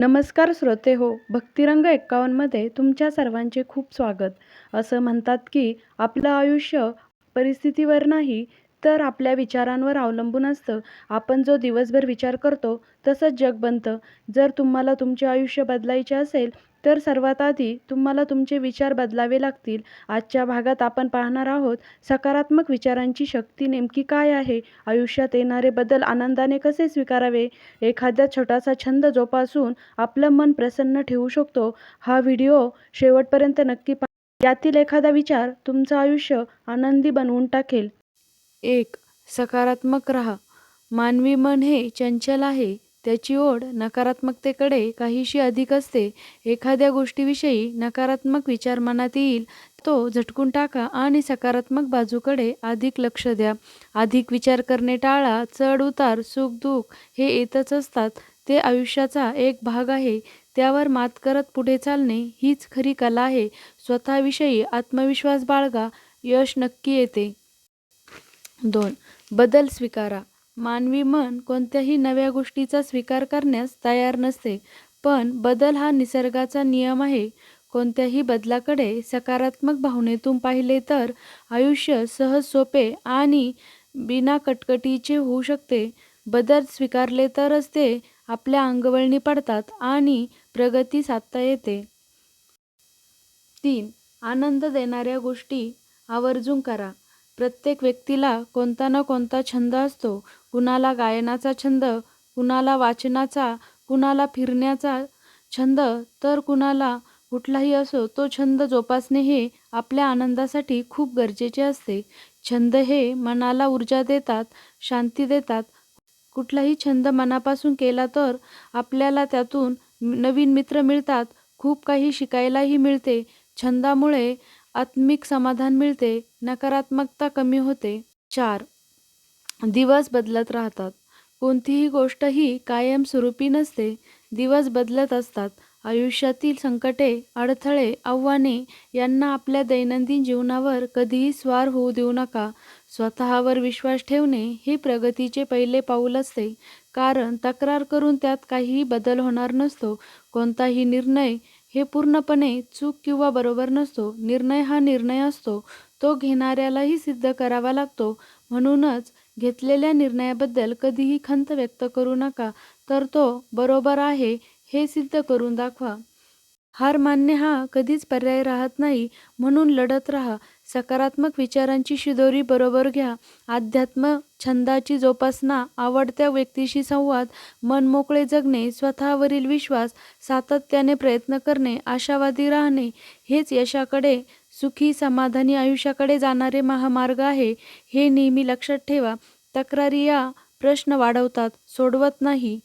नमस्कार श्रोते हो, भक्तिरंग 51मध्ये तुमच्या सर्वांचे खूप स्वागत. असं म्हणतात की आपलं आयुष्य परिस्थितीवर नाही, तर आपल्या विचारांवर अवलंबून असतं. आपण जो दिवसभर विचार करतो, तसंच जग बनतं. जर तुम्हाला तुमचे आयुष्य बदलायचे असेल, तर सर्वात आधी तुम्हाला तुमचे विचार बदलावे लागतील. आजच्या भागात आपण पाहणार आहोत, सकारात्मक विचारांची शक्ती नेमकी काय आहे? आयुष्यात येणारे बदल आनंदाने कसे स्वीकारावे? एखादा छोटासा छंद जोपासून आपलं मन प्रसन्न ठेवू शकतो. हा व्हिडिओ शेवटपर्यंत नक्की पहा. यातील एखादा विचार तुमचं आयुष्य आनंदी बनवून टाकेल. 1. सकारात्मक राहा. मानवी मन हे चंचल आहे. त्याची ओढ नकारात्मकतेकडे काहीशी अधिक असते. एखाद्या गोष्टीविषयी नकारात्मक विचार मनात येईल, तो झटकून टाका आणि सकारात्मक बाजूकडे अधिक लक्ष द्या. अधिक विचार करणे टाळा. चढ-उतार, सुख-दुःख हे येतच असतात. ते आयुष्याचा एक भाग आहे. त्यावर मात करत पुढे चालणे हीच खरी कला आहे. स्वतःविषयी आत्मविश्वास बाळगा. यश नक्की येते. 2. बदल स्वीकारा. मानवी मन कोणत्याही नव्या गोष्टीचा स्वीकार करण्यास तयार नसते. पण बदल हा निसर्गाचा नियम आहे. कोणत्याही बदलाकडे सकारात्मक भावनेतून पाहिले तर आयुष्य सहज, सोपे आणि बिना कटकटीचे होऊ शकते. बदल स्वीकारले तरच ते आपल्या अंगवळणी पडतात आणि प्रगती साधता येते. 3. आनंद देणाऱ्या गोष्टी आवर्जून करा. प्रत्येक व्यक्तीला कोणता ना कोणता छंद असतो. कुणाला गायनाचा छंद, कुणाला वाचनाचा, कुणाला फिरण्याचा छंद, तर कुणाला कुठलाही असो तो छंद जोपासणे हे आपल्या आनंदासाठी खूप गरजेचे असते. छंद हे मनाला ऊर्जा देतात, शांती देतात. कुठलाही छंद मनापासून केला तर आपल्याला त्यातून नवीन मित्र मिळतात, खूप काही शिकायलाही मिळते. छंदामुळे आत्मिक समाधान मिळते, नकारात्मकता कमी होते. 4. दिवस बदलत राहतात. कोणतीही गोष्ट ही कायमस्वरूपी नसते. दिवस बदलत असतात. आयुष्यातील संकटे, अडथळे, आव्हाने यांना आपल्या दैनंदिन जीवनावर कधीही स्वार होऊ देऊ नका. स्वतःवर विश्वास ठेवणे हे प्रगतीचे पहिले पाऊल असते. कारण तक्रार करून त्यात काहीही बदल होणार नसतो. कोणताही निर्णय हे पूर्णपणे चूक किंवा बरोबर नसतो. निर्णय हा निर्णय असतो. तो घेणाऱ्यालाही सिद्ध करावा लागतो. म्हणूनच घेतलेल्या निर्णयाबद्दल कधीही खंत व्यक्त करू नका, तर तो बरोबर आहे हे सिद्ध करून दाखवा. हार मानणे हा कधीच पर्याय राहत नाही, म्हणून लढत राहा. सकारात्मक विचारांची शिदोरी बरोबर घ्या. अध्यात्म, छंदाची जोपासना, आवडत्या व्यक्तीशी संवाद, मन मोकळे जगणे, स्वतःवरील विश्वास, सातत्याने प्रयत्न करणे, आशावादी राहणे हेच यशाकडे, सुखी समाधानी आयुष्याकडे जाणारे महामार्ग आहे. हे नेहमी लक्षात ठेवा. तक्रारी या प्रश्न वाढवतात, सोडवत नाही.